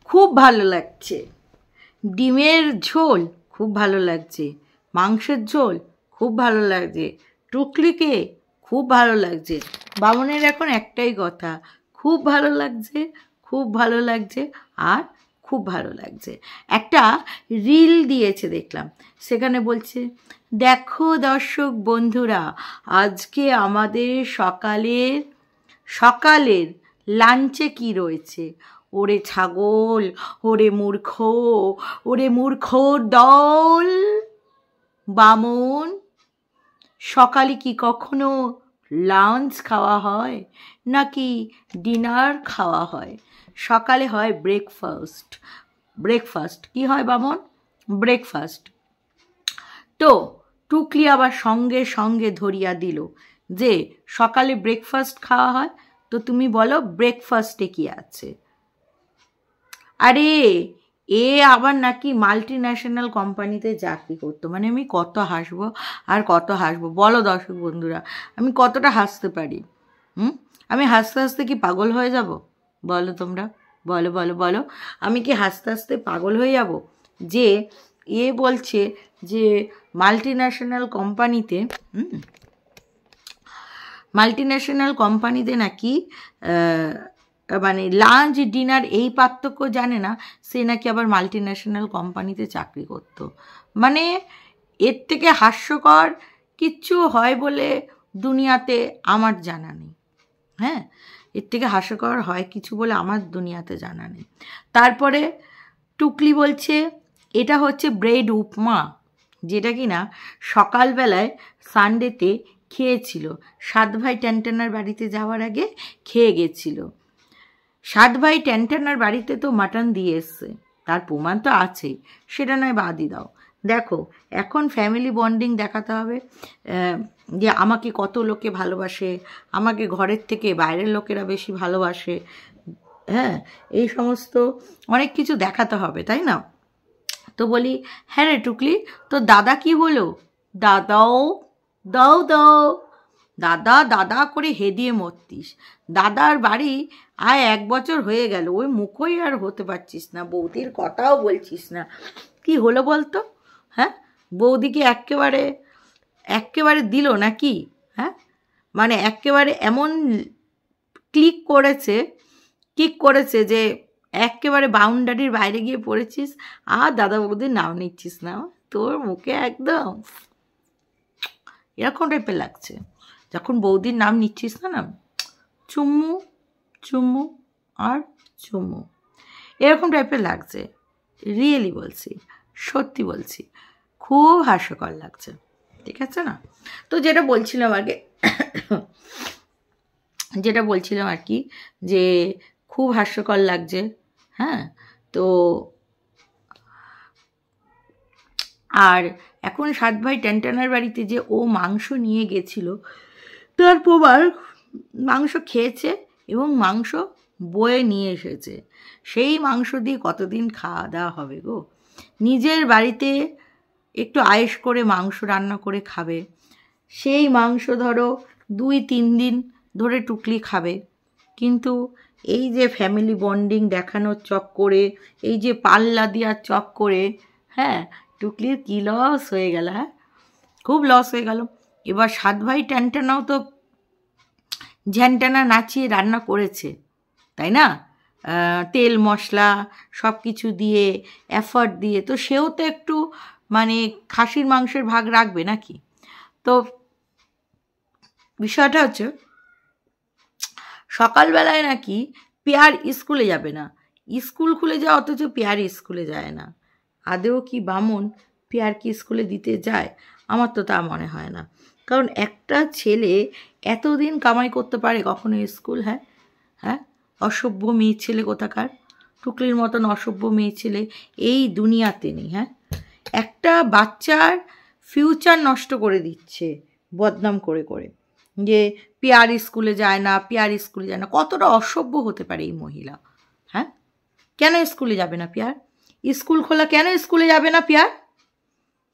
খুব ভালো লাগছে। ডিমের ঝোল খুব ভালো লাগছে, মাংসের ঝোল খুব ভালো লাগছে, টুকলিকে খুব ভালো লাগছে। বামনের এখন একটাই কথা, খুব ভালো লাগছে, খুব ভালো লাগছে, আর খুব ভালো লাগছে। একটা রিল দিয়েছে দেখলাম, সেখানে বলছে, দেখো দর্শক বন্ধুরা, আজকে আমাদের সকালের লাঞ্চে কি রয়েছে। ওরে ছাগল, ওরে মূর্খর দল। বামন, সকালে কি কখনো লাঞ্চ খাওয়া হয় নাকি ডিনার খাওয়া হয়? সকালে হয় ব্রেকফাস্ট কি হয় বামন? ব্রেকফাস্ট। তো টুকলি আবার সঙ্গে সঙ্গে ধরিয়া দিল যে সকালে ব্রেকফাস্ট খাওয়া হয়, তো তুমি বলো ব্রেকফাস্টে কি আছে? আরে এ আবার নাকি মাল্টি ন্যাশনাল কোম্পানিতে চাকরি করতো। মানে আমি কত হাসবো আর কত হাসবো বলো দর্শক বন্ধুরা, আমি কতটা হাসতে পারি? আমি হাসতে হাসতে কি পাগল হয়ে যাব? বলো তোমরা, বলো বলো বলো, আমি কি হাসতে হাসতে পাগল হয়ে যাব? যে এ বলছে যে মাল্টি ন্যাশনাল কোম্পানিতে নাকি মানে লাঞ্চ ডিনার এই পার্থক্য জানে না, সে নাকি আবার মাল্টি ন্যাশনাল কোম্পানিতে চাকরি করতো। মানে এর থেকে হাস্যকর কিচ্ছু হয় বলে দুনিয়াতে আমার জানা নেই। হ্যাঁ, এর থেকে হাস্যকর হয় কিছু বলে আমার দুনিয়াতে জানা নেই। তারপরে টুকলি বলছে এটা হচ্ছে ব্রেড উপমা, যেটা কি না সকালবেলায় সানডেতে খেয়েছিল, সাত ভাই ট্যানটানার বাড়িতে যাওয়ার আগে খেয়ে গেছিল। সাত ভাই ট্যানটানার বাড়িতে তো মাটন দিয়ে এসছে, তার প্রমাণ তো আছেই, সেটা নয় বাদই দাও। দেখো এখন ফ্যামিলি বন্ডিং দেখাতে হবে, যে আমাকে কত লোকে ভালোবাসে, আমাকে ঘরের থেকে বাইরের লোকেরা বেশি ভালোবাসে। হ্যাঁ, এই সমস্ত অনেক কিছু দেখাতে হবে, তাই না? তো বলি, হ্যাঁ রে টুকলি, তো দাদা কি হলো? দাদাও দাও দাও, দাদা দাদা করে হেদিয়ে মরতিস। দাদার বাড়ি আয় 1 বছর হয়ে গেল, ওই মুখই আর হতে পারছিস না, বৌদির কথাও বলছিস না। কি হলো বলতো? হ্যাঁ, বৌদিকে একেবারে দিল নাকি? হ্যাঁ, মানে একেবারে এমন কিক করেছে যে একেবারে বাউন্ডারির বাইরে গিয়ে পড়েছিস, আর দাদা বৌদির নাম নিচ্ছিস না। তোর মুখে একদম এরকম টাইপের লাগছে, যখন বৌদির নাম নিচ্ছিস না, চুম্মু চুম্মু আর চুম্মু, এরকম টাইপের লাগছে। রিয়েলি বলছি, সত্যি বলছি, খুব হাস্যকর লাগছে, ঠিক আছে না? তো যেটা বলছিলাম আর কি, যে খুব হাস্যকর লাগছে। হ্যাঁ, তো আর এখন সাত ভাই ট্যানটানার বাড়িতে যে ও মাংস নিয়ে গেছিল, তার প্রমাণ মাংস খেয়েছে এবং মাংস বয়ে নিয়ে এসেছে। সেই মাংস দিয়ে কতদিন খাওয়া দাওয়া হবে গো? নিজের বাড়িতে একটু আয়েশ করে মাংস রান্না করে খাবে, সেই মাংস ধরো 2-3 দিন ধরে টুকলি খাবে। কিন্তু এই যে ফ্যামিলি বন্ডিং দেখানোর চক্করে, এই যে পাল্লা দেওয়ার চক্করে, হ্যাঁ, টুকলির কী লস হয়ে গেল। হ্যাঁ, খুব লস হয়ে গেল। এবার সাত ভাই ট্যানটানাও তো ঝ্যানটানা নাচিয়ে রান্না করেছে, তাই না? তেল মশলা সব কিছু দিয়ে, এফর্ট দিয়ে, তো সেও তো একটু মানে খাসির মাংসের ভাগ রাখবে নাকি? তো বিষয়টা হচ্ছে, সকালবেলায় নাকি পেয়ার স্কুলে যাবে না, স্কুল খুলে যায়, অথচ পেয়ার স্কুলে যায় না। আদেও কি বামন পেয়ারকে স্কুলে দিতে যায়? আমার তো তা মনে হয় না, কারণ একটা ছেলে এতদিন কামাই করতে পারে কখনো স্কুল? হ্যাঁ হ্যাঁ, অসভ্য মেয়ে ছেলে কোথাকার, টুকলির মতন অসভ্য মেয়ে ছেলে এই দুনিয়াতে নেই। হ্যাঁ, একটা বাচ্চার ফিউচার নষ্ট করে দিচ্ছে বদনাম করে করে, যে পেয়ার স্কুলে যায় না। কতটা অসভ্য হতে পারে এই মহিলা? হ্যাঁ, কেন স্কুলে যাবে না পেয়ার? স্কুল খোলা, কেন স্কুলে যাবে না পেয়ার?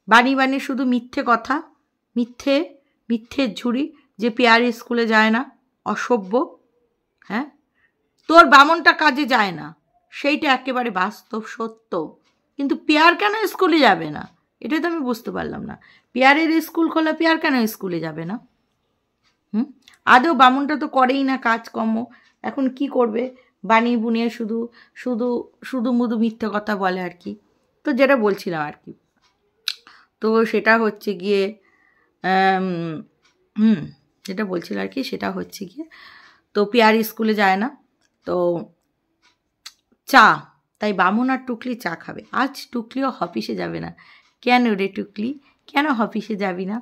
বানি শুধু মিথ্যে কথা, মিথ্যের ঝুড়ি, যে পেয়ার স্কুলে যায় না, অসভ্য। হ্যাঁ, তোর বামনটা কাজে যায় না, সেইটা একেবারে বাস্তব সত্য। কিন্তু পেয়ার কেন স্কুলে যাবে না, এটাই তো আমি বুঝতে পারলাম না। পেয়ারের স্কুল খোলা, পেয়ার কেন স্কুলে যাবে না? আদৌ বামুনটা তো করেই না কাজকর্ম, এখন কি করবে? বানিয়ে বুনিয়ে শুধু শুধু শুধু মুধু মিথ্যে কথা বলে আর কি। তো যেটা বলছিলাম আর কি, তো সেটা হচ্ছে গিয়ে যেটা বলছিল আর কি, সেটা হচ্ছে গিয়ে তো পেয়ার স্কুলে যায় না, তো চা, তাই বামুন আর টুকলি চা খাবে। আজ টুকলিও অফিসে যাবে না। কেন রে টুকলি, কেন অফিসে যাবি না?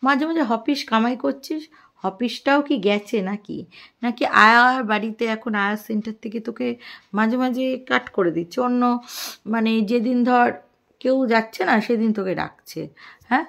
মাঝে মাঝে অফিস কামাই করছিস, অফিসটাও কি গেছে নাকি? নাকি আয়ার বাড়িতে এখন আয়ার সেন্টার থেকে তোকে মাঝে মাঝে কাট করে দিচ্ছে, অন্য মানে যেদিন ধর কেউ যাচ্ছে না সেদিন তোকে ডাকছে? হ্যাঁ,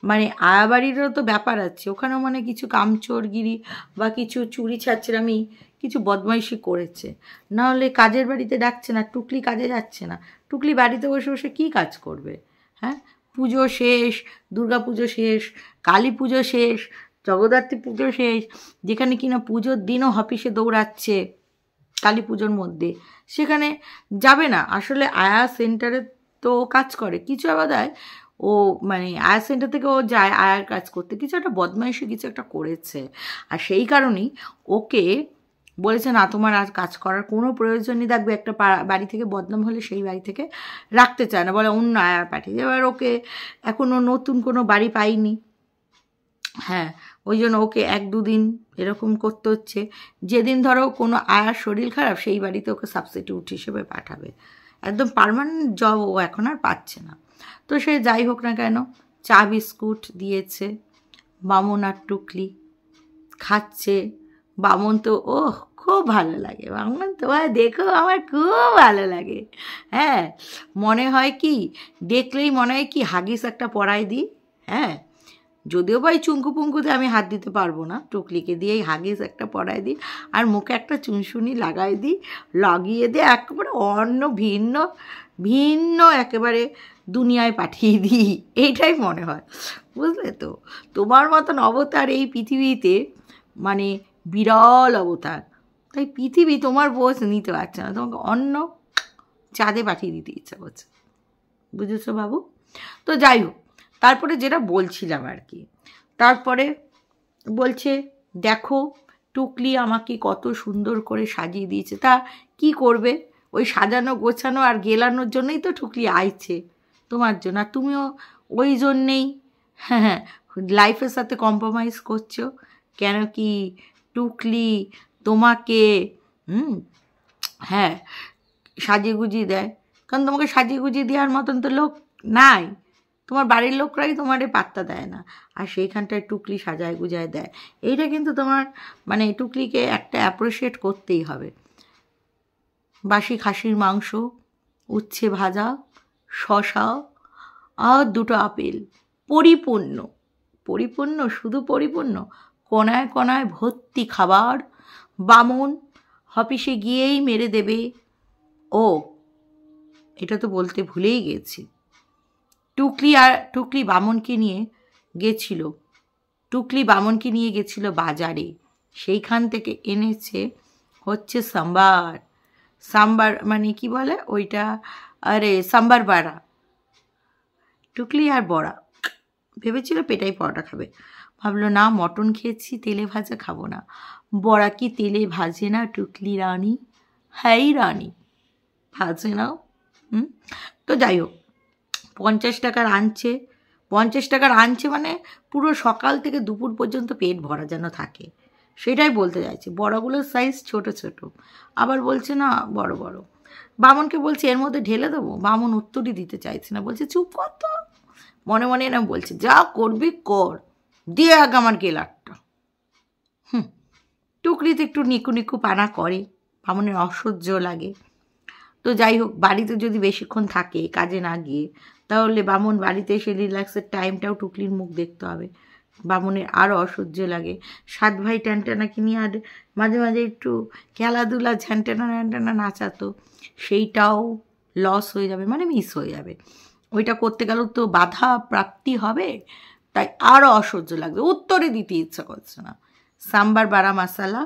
মানে আয়া বাড়িরও তো ব্যাপার আছে, ওখানেও মানে কিছু কামচোরগিরি বা কিছু চুরি ছাড়ছিলামি, কিছু বদমাইশি করেছে, নাহলে কাজের বাড়িতে ডাকছে না। টুকলি কাজে যাচ্ছে না, টুকলি বাড়িতে বসে বসে কী কাজ করবে? হ্যাঁ, পুজো শেষ, দুর্গা পুজো শেষ, কালী পুজো শেষ, জগদ্ধাত্রী পুজো শেষ, যেখানে কিনা পুজোর দিনও অফিসে দৌড়াচ্ছে কালী পুজোর মধ্যে, সেখানে যাবে না। আসলে আয়া সেন্টারে তো কাজ করে, কিছু আবার দেয় ও, মানে আয়া সেন্টার থেকে ও যায় আয়ার কাজ করতে, কিছু একটা বদমাইশি কিছু একটা করেছে, আর সেই কারণেই ওকে বলেছে না তোমার আর কাজ করার কোনো প্রয়োজন নেই। দেখবে একটা বাড়ি থেকে বদনাম হলে সেই বাড়ি থেকে রাখতে চায় না, বলে অন্য আয়ার পাঠিয়ে। এবার ওকে এখনও নতুন কোনো বাড়ি পাইনি, হ্যাঁ, ওই জন্য ওকে 1-2 দিন এরকম করতে হচ্ছে। যেদিন ধরো কোনো আয়ার শরীর খারাপ, সেই বাড়িতে ওকে সাবস্টিটিউট হিসেবে পাঠাবে, একদম পার্মানেন্ট জব ও এখন আর পাচ্ছে না। তো সে যাই হোক না কেন, চা বিস্কুট দিয়েছে, বামন আর টুকলি খাচ্ছে। বামন তো ওহ খুব ভালো লাগে, বামন তোমায় দেখো আমার খুব ভালো লাগে। হ্যাঁ, মনে হয় কি, দেখলেই মনে হয় কি হাগিস একটা পরাই দিই। হ্যাঁ, যদিও বা এই চুঙ্কু পুঙ্কুতে আমি হাত দিতে পারবো না, টুকলিকে দিয়েই হাগিস একটা পরাই দিই, আর মুখে একটা চুনসুনি লাগাই দিই, লাগিয়ে দিয়ে একেবারে অন্য ভিন্ন ভিন্ন একেবারে দুনিয়ায় পাঠিয়ে দিই, এইটাই মনে হয়, বুঝলে তো? তোমার মতন অবতার এই পৃথিবীতে মানে বিরল অবতার, তাই পৃথিবী তোমার বোঝ নিতে পারছে না, তোমাকে অন্য চাঁদে পাঠিয়ে দিতে ইচ্ছা করছে, বুঝেছো বাবু? তো যাই হোক, তারপরে যেটা বলছিলাম আর কি, তারপরে বলছে দেখো টুকলি আমাকে কত সুন্দর করে সাজিয়ে দিয়েছে। তা কি করবে, ওই সাজানো গোছানো আর গেলানোর জন্যই তো টুকলি আইছে তোমার জন্য, আর তুমিও ওই জন্যেই হ্যাঁ লাইফের সাথে কম্প্রোমাইজ করছো। কেন কি টুকলি তোমাকে হ্যাঁ সাজিয়ে গুজিয়ে দেয়? কারণ তোমাকে সাজিয়ে গুজিয়ে দেওয়ার মতন তো লোক নাই, তোমার বাড়ির লোকরাই তোমারে পাত্তা দেয় না, আর সেইখানটায় টুকলি সাজায় গুজায় দেয়। এইটা কিন্তু তোমার মানে টুকলিকে একটা অ্যাপ্রিসিয়েট করতেই হবে। বাসি খাসির মাংস, উচ্ছে ভাজা, শশা আর 2টো আপেল, পরিপূর্ণ পরিপূর্ণ শুধু পরিপূর্ণ, কোনায় কোনায় ভর্তি খাবার। বামন অফিসে গিয়েই মেরে দেবে। ও এটা তো বলতে ভুলেই গেছি, টুকলি বামনকে নিয়ে গেছিল বাজারে, সেইখান থেকে এনেছে হচ্ছে সাম্বার মানে কি বলে ওইটা, আরে সাম্বার বড়া। টুকলি আর বড়া ভেবেছিল পেটাই পরোটা খাবে, ভাবলো না মটন খেয়েছি, তেলে ভাজা খাবো না। বড়া কি তেলে ভাজে না টুকলি রানী? হ্যাঁ রানী, ভাজে না। তো যাই হোক, 50 টাকার আনছে, 50 টাকার আনছে মানে পুরো সকাল থেকে দুপুর পর্যন্ত পেট ভরা যেন থাকে, সেটাই বলতে চাইছে। বড়গুলোর সাইজ ছোট ছোট, আবার বলছে না বড় বড়। বামনকে বলছে এর মধ্যে ঢেলে দেবো, বামন উত্তরই দিতে চাইছে না, বলছে চুপ কর তো। মনে মনে না বলছে যা করবি কর, দিয়ে আগে আমার গেলারটা। টুকরিতে একটু নিকু নিকু পানা করে, বামনের অসহ্য লাগে। তো যাই হোক, বাড়িতে যদি বেশিক্ষণ থাকে কাজে না গিয়ে, তাহলে বামন বাড়িতে এসে রিল্যাক্সের টাইমটাও টুকলির মুখ দেখতে হবে। বামনের আরও অসহ্য লাগে। 7 ভাই ট্যানটানাকে নিয়ে আর মাঝে মাঝে একটু খেলাধুলা ঝ্যানটানা নাচাতো, সেইটাও লস হয়ে যাবে, মানে মিস হয়ে যাবে। ওইটা করতে গেলেও তো বাধা প্রাপ্তি হবে, তাই আরও অসহ্য লাগবে, উত্তরে দিতে ইচ্ছা করছে না। সাম্বার বাড়া মশালা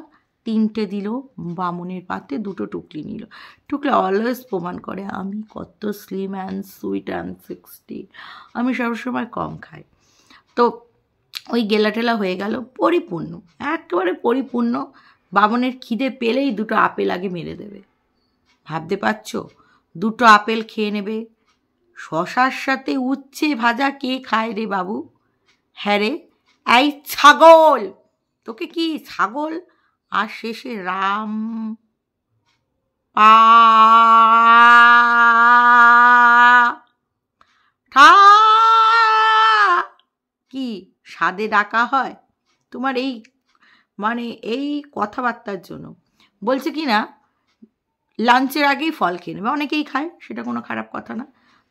3টে দিল, বামনের পাতে 2টো টুকলি নিল। টুকলি অলওয়েজ প্রমাণ করে আমি কত স্লিম অ্যান্ড সুইট অ্যান্ড 60, আমি সবসময় কম খাই। তো ওই গেলা টেলা হয়ে গেল, পরিপূর্ণ, একেবারে পরিপূর্ণ। বামনের খিদে পেলেই 2টো আপেল আগে মেরে দেবে, ভাবতে পারছো? 2টো আপেল খেয়ে নেবে। শশার সাথে উচ্ছে ভাজা কে খায় রে বাবু? হ্যাঁ রে, এই ছাগল, তোকে কি ছাগল? আর শেষে রাম পা কি স্বাদে ডাকা হয় তোমার এই এই কথাবার্তার জন্য? বলছে কি না লাঞ্চের আগেই ফল খেয়ে নেবে, অনেকেই খায়, সেটা কোনো খারাপ কথা না।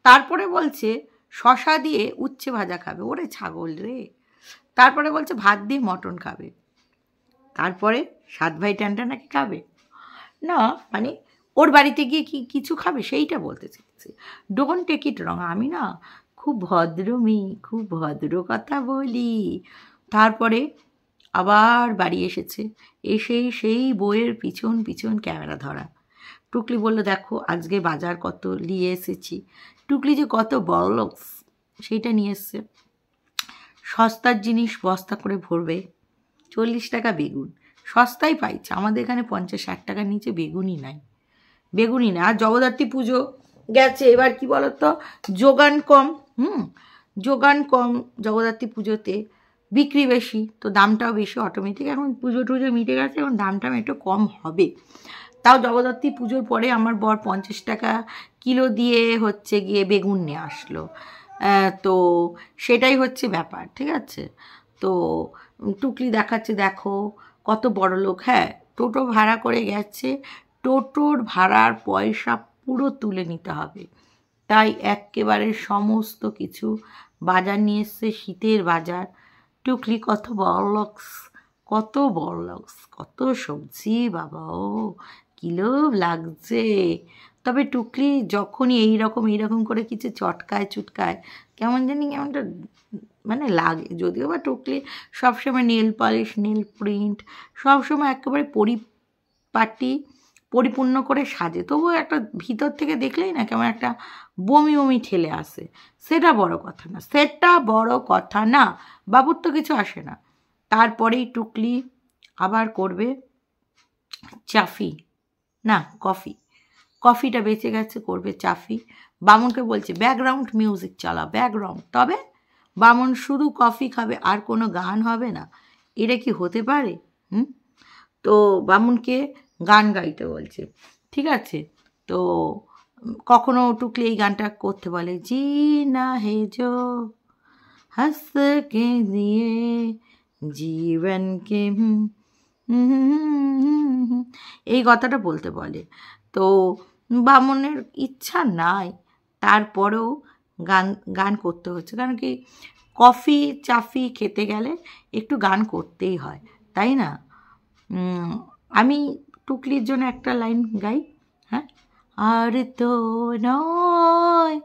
তারপরে বলছে শশা দিয়ে উচ্ছে ভাজা খাবে, ওরে ছাগল রে। তারপরে বলছে ভাত দিয়ে মটন খাবে, তারপরে 7 ভাই টানটা নাকি খাবে না, ওর বাড়িতে গিয়ে কি কিছু খাবে সেইটা বলতে চাইছে। ডোন্ট টেক ইট রং, আমি না খুব ভদ্র মেয়ে, খুব ভদ্র কথা বলি। তারপরে আবার বাড়ি এসেছে, এসেই সেই বইয়ের পিছন পিছন ক্যামেরা ধরা। টুকলি বলল দেখো আজকে বাজার কত নিয়ে এসেছি। টুকলি যে কত বড়লোক সেইটা নিয়ে এসছে। সস্তার জিনিস বস্তা করে ভরবে, 40 টাকা বেগুন সস্তায় পাইছে, আমাদের এখানে 50-60 টাকার নিচে বেগুনই নাই। আর জগদ্ধাত্রী পুজো গেছে, এবার কি বলতো যোগান কম, যোগান কম জগদ্ধাত্রী পুজোতে, বিক্রি বেশি, তো দামটাও বেশি অটোমেটিক। এখন পুজো টুজো মিটে গেছে, এখন দামটা একটু কম হবে। তাও জগদ্ধাত্রী পুজোর পরে আমার বর 50 টাকা কিলো দিয়ে হচ্ছে গিয়ে বেগুন নিয়ে আসলো। তো সেটাই হচ্ছে ব্যাপার, ঠিক আছে? তো টুকলি দেখাচ্ছে দেখো কত বড় লোক। হ্যাঁ, টোটো ভাড়া করে গেছে, টোটোর ভাড়ার পয়সা পুরো তুলে নিতে হবে, তাই একেবারে সমস্ত কিছু বাজার নিয়ে এসছে, শীতের বাজার। টুকলি কত বড়লোক, কত বড়লোক, কত সবজি, বাবা ও কি লোভ লাগছে। তবে টুকলি যখনই এইরকম করে কিছু চটকায় কেমন জানি কেমনটা লাগে। যদিও বা টুকলি সবসময় নেল পলিশ, নেল প্রিন্ট সবসময় একেবারে পরিপাটি পরিপূর্ণ করে সাজে, তবুও একটা ভিতর থেকে দেখলেই না কেমন একটা বমি ঠেলে আসে। সেটা বড় কথা না, বাবুর তো কিছু আসে না। তারপরেই টুকলি আবার করবে কফিটা বেঁচে গেছে, করবে চাফি। বামনকে বলছে ব্যাকগ্রাউন্ড মিউজিক চালা, ব্যাকগ্রাউন্ড। তবে বামন শুধু কফি খাবে, আর কোনো গান হবে না, এটা কি হতে পারে? তো বামনকে গান গাইতে বলছে, ঠিক আছে? তো কখনো টুকলি এই গানটা করতে বলে, জি না হে জো হস কে দিয়ে জীবনকে, এই কথাটা বলতে বলে। তো বামনের ইচ্ছা নাই, তারপরেও গান করতে হচ্ছে, কারণ কি কফি চাফি খেতে গেলে একটু গান করতেই হয়, তাই না? আমি টুকলির জন্য একটা লাইন গাই, হ্যাঁ। আর তো নয়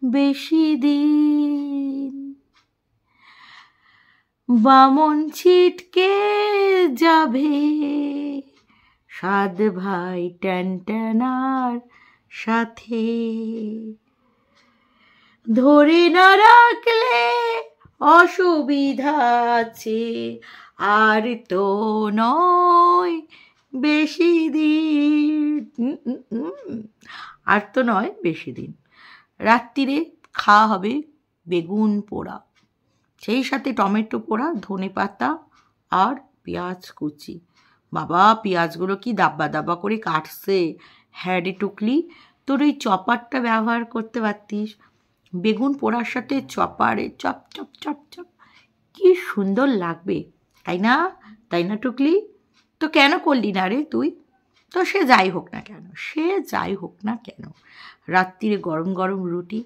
বেশি দিন, বামন ছিটকে যাবে 7 ভাই টানটানার সাথে, ধরে না রাখলে অসুবিধা আছে, আর তো নয় বেশি দিন, রাত্রিরে খাওয়া হবে বেগুন পোড়া, সেই সাথে টমেটো পোড়া, ধনেপাতা আর পেঁয়াজ কুচি। বাবা পেঁয়াজগুলো কি দাব্বা করে কাটছে। হ্যাঁ রে টুকলি, তোর ওই চপারটা ব্যবহার করতে পারতিস, বেগুন পোড়ার সাথে চপারে চপ চপ চপ চপ, কি সুন্দর লাগবে, তাই না টুকলি? তো কেন করলি না রে তুই? তো সে যাই হোক না কেন, রাত্রিরে গরম গরম রুটি,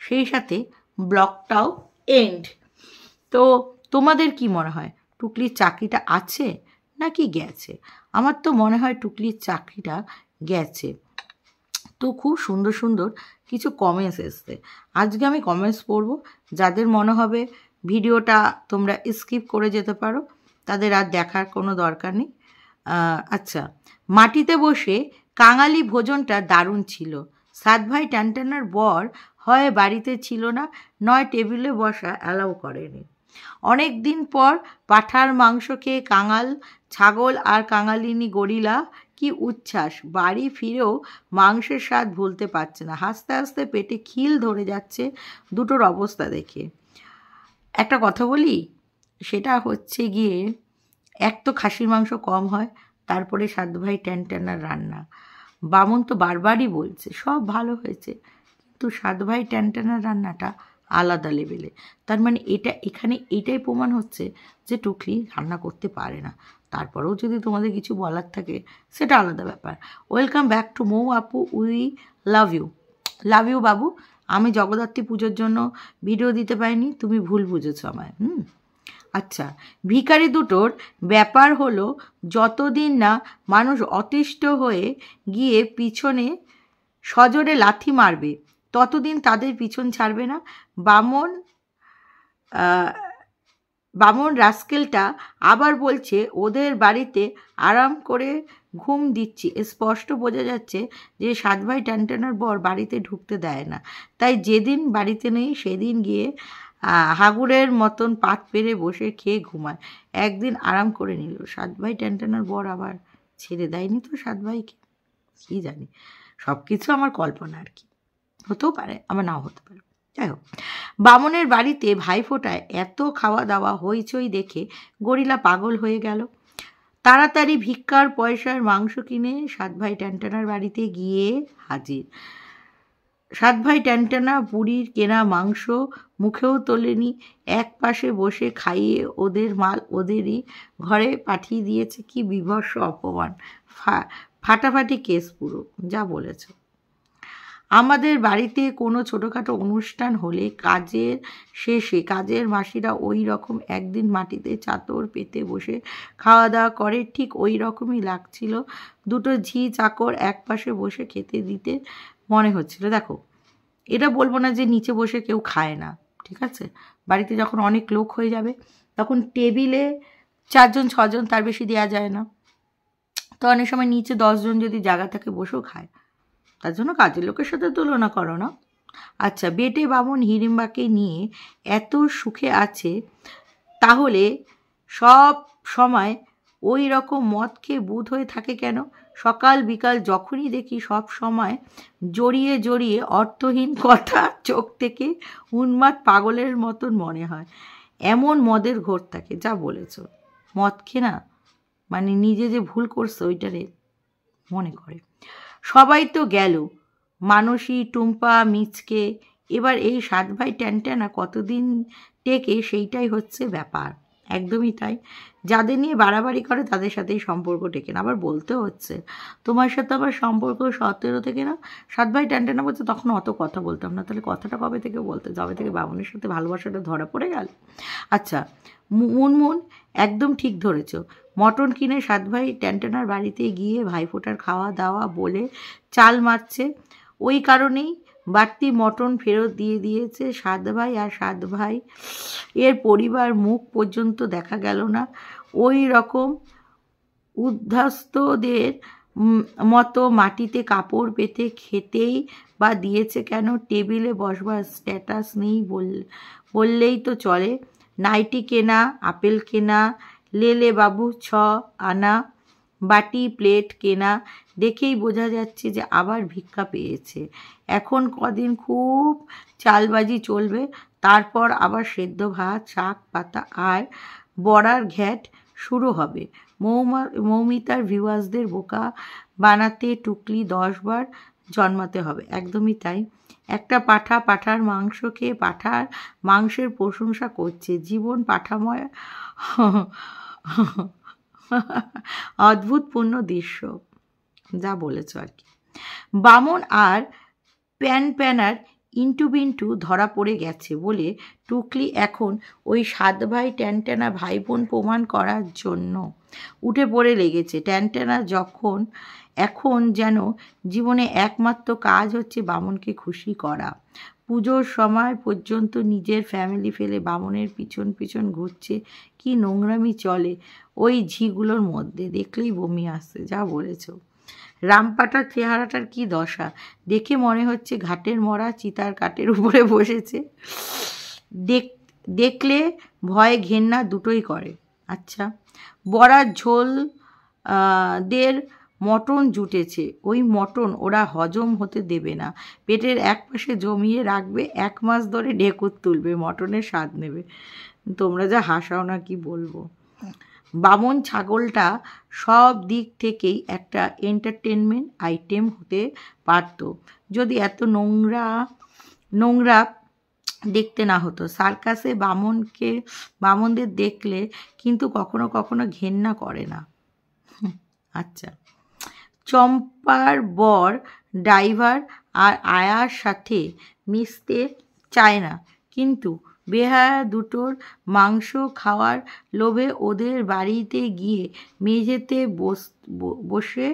সেই সাথে ব্লগটাও এন্ড। তো তোমাদের কি মনে হয়, টুকলির চাকরিটা আছে নাকি গেছে? আমার তো মনে হয় টুকলির চাকরিটা গেছে। তো খুব সুন্দর সুন্দর কিছু কমেন্টস এসছে, আজকে আমি কমেন্টস পড়ব। যাদের মনে হবে ভিডিওটা তোমরা স্কিপ করে যেতে পারো, তাদের আর দেখার কোনো দরকার নেই। আচ্ছা, মাটিতে বসে কাঙালি ভোজনটা দারুণ ছিল। সাত ভাই ট্যানট্যানার বর হয় বাড়িতে ছিল না, নয় টেবিলে বসা অ্যালাউ করেনি। অনেক দিন পর পাঁঠার মাংস খেয়ে কাঙাল, ছাগল আর কাঙালিনী গরিলা কি উচ্ছ্বাস! বাড়ি ফিরেও মাংসের স্বাদ ভুলতে পারছে না। হাসতে হাসতে পেটে খিল ধরে যাচ্ছে দুটোর অবস্থা দেখে। একটা কথা বলি, সেটা হচ্ছে গিয়ে, এক তো খাসির মাংস কম হয়, তারপরে সাত ভাই ট্যানট্যানার রান্না। বামন তো বারবারই বলছে সব ভালো হয়েছে, কিন্তু সাত ভাই ট্যানট্যানার রান্নাটা আলাদা লেভেলে। তার মানে এখানে এটাই প্রমাণ হচ্ছে যে টুকলি রান্না করতে পারে না। তারপরেও যদি তোমাদের কিছু বলার থাকে সেটা আলাদা ব্যাপার। ওয়েলকাম ব্যাক টু মৌ আপু, we love you. Love you বাবু। আমি জগদ্ধাত্রী পুজোর জন্য ভিডিও দিতে পারিনি, তুমি ভুল বুঝেছ আমায়। আচ্ছা, ভিখারি দুটোর ব্যাপার হলো, যতদিন না মানুষ অতিষ্ঠ হয়ে গিয়ে পিছনে সজোরে লাথি মারবে ততদিন তাদের পিছন ছাড়বে না। বামন রাস্কেলটা আবার বলছে ওদের বাড়িতে আরাম করে ঘুম দিচ্ছি। স্পষ্ট বোঝা যাচ্ছে যে সাত ভাই ট্যানট্যানার বর বাড়িতে ঢুকতে দেয় না, তাই যেদিন বাড়িতে নেই সেদিন গিয়ে হাগুরের মতন পাত পেরে বসে খেয়ে ঘুমায়। একদিন আরাম করে নিল। সাত ভাই ট্যানট্যানার বর আবার ছেড়ে দেয়নি তো সাত ভাইকে? কী জানি, সব কিছু আমার কল্পনা আর কি, হতেও পারে আবার নাও হতে পারে। যাই হোক, বামনের বাড়িতে ভাইফোঁটায় এত খাওয়া দাওয়া হইচই দেখে গরিলা পাগল হয়ে গেল। তাড়াতাড়ি ভিক্ষার পয়সার মাংস কিনে সাত ভাই ট্যানট্যানার বাড়িতে গিয়ে হাজির। সাত ভাই ট্যানট্যানা বুড়ির কেনা মাংস মুখেও তোলেনি, এক পাশে বসে খাইয়ে ওদের মাল ওদেরই ঘরে পাঠিয়ে দিয়েছে। কি বিভৎস অপমান! ফাটাফাটি কেস পুরো, যা বলেছ। আমাদের বাড়িতে কোনো ছোটোখাটো অনুষ্ঠান হলে কাজের শেষে কাজের মাসিরা ওই রকম একদিন মাটিতে চাদর পেতে বসে খাওয়া দাওয়া করে, ঠিক ওই রকমই লাগছিল। দুটো ঝি চাকর এক পাশে বসে খেতে দিতে মনে হচ্ছিল। দেখো, এটা বলবো না যে নিচে বসে কেউ খায় না, ঠিক আছে? বাড়িতে যখন অনেক লোক হয়ে যাবে তখন টেবিলে 4 জন 6 জন, তার বেশি দেওয়া যায় না। তো অনেক সময় নিচে 10 জন যদি জায়গা থাকে বসেও খায়, তার জন্য কাজের লোকের সাথে তুলনা করো না। আচ্ছা, বেটে বামন হিড়িম্বাকে নিয়ে এত সুখে আছে, তাহলে সব সময় ওই রকম মদ খেয়ে বুধ হয়ে থাকে কেন? সকাল বিকাল যখনই দেখি সব সময় জড়িয়ে জড়িয়ে অর্থহীন কথা চোখ থেকে উন্মাদ পাগলের মতন মনে হয়। এমন মদের ঘোর থাকে, যা বলেছ। মদ খেয়ে না, মানে নিজে যে ভুল করছে ওইটারে মনে করে। সবাই তো গেল, মানসী, টুম্পা, মিচকে, এবার এই সাত ভাই ট্যানট্যানা কতদিন টেকে সেইটাই হচ্ছে ব্যাপার। একদমই তাই, যাদের নিয়ে বাড়াবাড়ি করে তাদের সাথেই সম্পর্ক টেকে না। আবার বলতেও হচ্ছে তোমার সাথে আমার সম্পর্ক 17 থেকে না। সাত ভাই ট্যানট্যানা বলছে তখন অত কথা বলতাম না। তাহলে কথাটা কবে থেকে বলতে? যবে থেকে বামনের সাথে ভালোবাসাটা ধরা পড়ে গেল। আচ্ছা, মুনমুন একদম ঠিক ধরেছ। মটন কিনে সাত ভাই ট্যানট্যানার বাড়িতে গিয়ে ভাইফোঁটার খাওয়া দাওয়া বলে চাল মারছে। ওই কারণেই বাড়তি মটন ফেরত দিয়ে দিয়েছে সাত ভাই। আর সাত ভাই এর পরিবার মুখ পর্যন্ত দেখা গেল না। ওই রকম উদ্ধস্তদের মতো মাটিতে কাপড় পেতে খেতেই বা দিয়েছে কেন? টেবিলে বসবার স্ট্যাটাস নেই বললেই তো চলে। নাইটি কেনা, আপেল কেনা, লেলে বাবু 6 আনা, বাটি প্লেট কেনা, দেখেই বোঝা যাচ্ছে যে আবার ভিক্ষা পেয়েছে। এখন কদিন খুব চালবাজি চলবে, তারপর আবার সেদ্ধ ভাত, শাক পাতা আর বড়ার ঘ্যাট শুরু হবে। মৌমিতার ভিউয়ার্সদের বোকা বানাতে টুকলি 10 বার জন্মাতে হবে। একদমই তাই। একটা পাঠার মাংস খেয়ে পাঠার মাংসের প্রশংসা করছে। জীবন পাঠাময় অদ্ভুতপূর্ণ দৃশ্য, যা বলেছ আর কি। বামন আর প্যানার ইন্টু বিন্টু ধরা পড়ে গেছে বলে টুকলি এখন ওই সাত ভাই ট্যানট্যানা ভাই বোন প্রমাণ করার জন্য উঠে পড়ে লেগেছে। ট্যানট্যানা এখন যেন জীবনে একমাত্র কাজ হচ্ছে বামনকে খুশি করা। পুজোর সময় পর্যন্ত নিজের ফ্যামিলি ফেলে বামনের পিছন পিছন ঘুরছে। কি নোংরামি চলে ওই ঝিগুলোর মধ্যে, দেখলেই বমি আসছে। যা বলেছ। রামপাটার চেহারাটার কি দশা, দেখে মনে হচ্ছে ঘাটের মরা চিতার কাঠের উপরে বসেছে। দেখলে ভয় ঘেন্না দুটোই করে। আচ্ছা, বড়ার ঝোল দের মটন জুটেছে, ওই মটন ওরা হজম হতে দেবে না, পেটের এক পাশে জমিয়ে রাখবে, 1 মাস ধরে ঢেকুর তুলবে, মটনের স্বাদ নেবে। তোমরা যা হাসাও না, কি বলবো। বামন ছাগলটা সব দিক থেকেই একটা এন্টারটেনমেন্ট আইটেম হতে পারত, যদি এত নোংরা দেখতে না হতো। সার্কাসে বামনদের দেখলে কিন্তু কখনো কখনো ঘেন্না করে না। আচ্ছা, চম্পার বর ড্রাইভার আর আয়ার সাথে মিশতে চায় না, কিন্তু বেহায়া দুটোর মাংস খাওয়ার লোভে ওদের বাড়িতে গিয়ে মেঝেতে বসে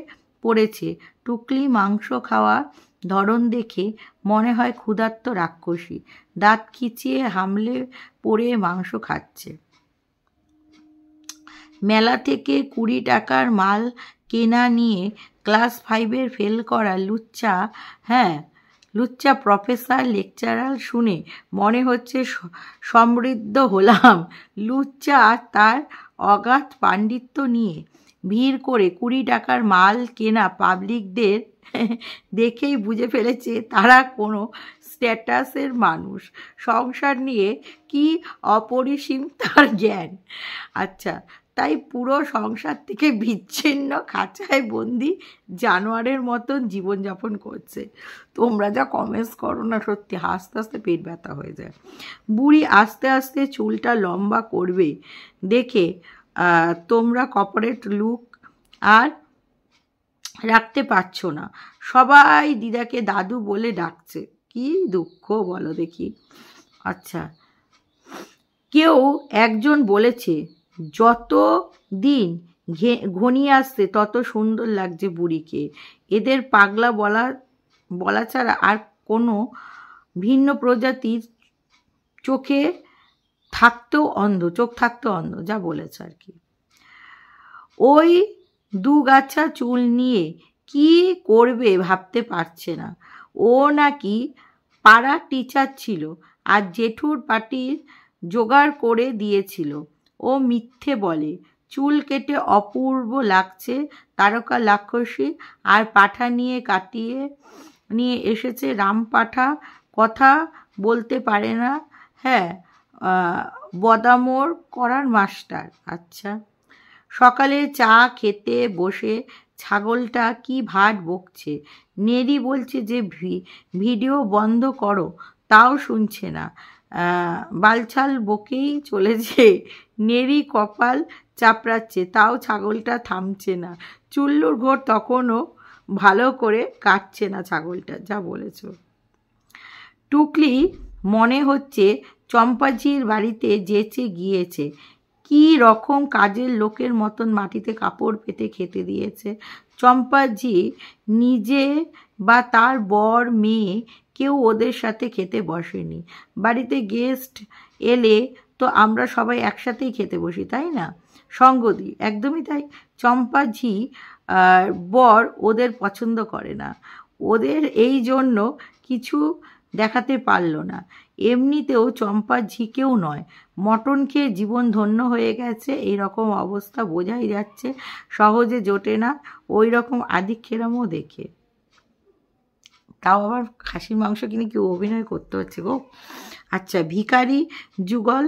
পড়েছে। টুকলি মাংস খাওয়া ধরন দেখে মনে হয় ক্ষুধার্ত রাক্ষসী, দাঁত খিচিয়ে হামলে পড়ে মাংস খাচ্ছে। মেলা থেকে 20 টাকার মাল কেনা নিয়ে ক্লাস 5-এর ফেল করা লুচ্চা প্রফেসর লেকচারার শুনে মনে হচ্ছে সমৃদ্ধ হলাম। লুচ্চা তার অগাধ পাণ্ডিত্য নিয়ে ভিড় করে 20 টাকার মাল কেনা পাবলিকদের দেখেই বুঝে ফেলেছে তারা কোনো স্ট্যাটাসের মানুষ, সংসার নিয়ে কি অপরিসীম তার জ্ঞান। আচ্ছা, তাই পুরো সংসার থেকে বিচ্ছিন্ন খাঁচায় বন্দি জানোয়ারের মতন জীবনযাপন করছে। তোমরা যা কমেন্টস করো না, সত্যি হাসতে হাসতে পেট ব্যথা হয়ে যায়। বুড়ি আস্তে আস্তে চুলটা লম্বা করবে দেখে তোমরা কর্পোরেট লুক আর রাখতে পারছো না, সবাই দিদাকে দাদু বলে ডাকছে। কি দুঃখ বলো দেখি। আচ্ছা, কেউ একজন বলেছে যত দিন ঘনিয়ে আসছে তত সুন্দর লাগছে বুড়িকে। এদের পাগলা বলা ছাড়া আর কোনো ভিন্ন প্রজাতির চোখ থাকতেও অন্ধ, যা বলেছে আর কি। ওই 2 গাছা চুল নিয়ে কি করবে ভাবতে পারছে না। ও নাকি পাড়া টিচার ছিল আর জেঠুর পার্টির জোগাড় করে দিয়েছিল। ও মিথ্যে বলে, চুল কেটে অপূর্ব লাগছে তারকা রাক্ষসী, আর পাঠা নিয়ে এসেছে। রাম পাঠা কথা বলতে পারে না, হ্যাঁ, বদামোর করার মাস্টার। আচ্ছা, সকালে চা খেতে বসে ছাগলটা কি ভাট বকছে। নেড়ি বলছে যে ভিডিও বন্ধ করো, তাও শুনছে না। বালছাল বকেই চলেছে। নেড়ি কপাল চাপড়াচ্ছে, তাও ছাগলটা থামছে না। চুল্লুর ঘর তখনও ভালো করে কাটছে না ছাগলটা। যা বলেছ। টুকলি মনে হচ্ছে চম্পাঝির বাড়িতে যেচে গিয়েছে, কি রকম কাজের লোকের মতন মাটিতে কাপড় পেতে খেতে দিয়েছে। চম্পাঝি নিজে বা তার বর মেয়ে কেউ ওদের সাথে খেতে বসেনি। বাড়িতে গেস্ট এলে তো আমরা সবাই একসাথেই খেতে বসি, তাই না? সঙ্গ দিই, একদমই তাই। চম্পাঝি বর ওদের পছন্দ করে না, ওদের এই জন্য কিছু দেখাতে পারল না। এমনিতেও চম্পাঝিকেও নয়, মটন খেয়ে জীবন ধন্য হয়ে গেছে, এই রকম অবস্থা বোঝাই যাচ্ছে। সহজে জোটে না, ওই রকম আদিক্ষেরামও দেখে। তাও আবার খাসির মাংস কিনে কেউ অভিনয় করতে হচ্ছে গো। আচ্ছা, ভিখারি যুগল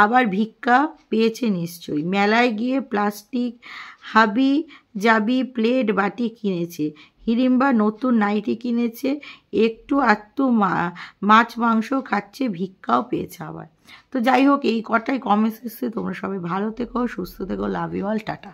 আবার ভিক্ষা পেয়েছে নিশ্চয়ই। মেলায় গিয়ে প্লাস্টিক হাবি জাবি প্লেট বাটি কিনেছে, হিড়িম্বা নতুন নাইটি কিনেছে, একটু আধটু মাছ মাংস খাচ্ছে, ভিক্ষাও পেয়েছে আবার। তো যাই হোক, এই কটাই কমেন্টস এসছে। তোমরা সবাই ভালো থেকো, সুস্থ থেকো, লাভ ইউ অল, টাটা।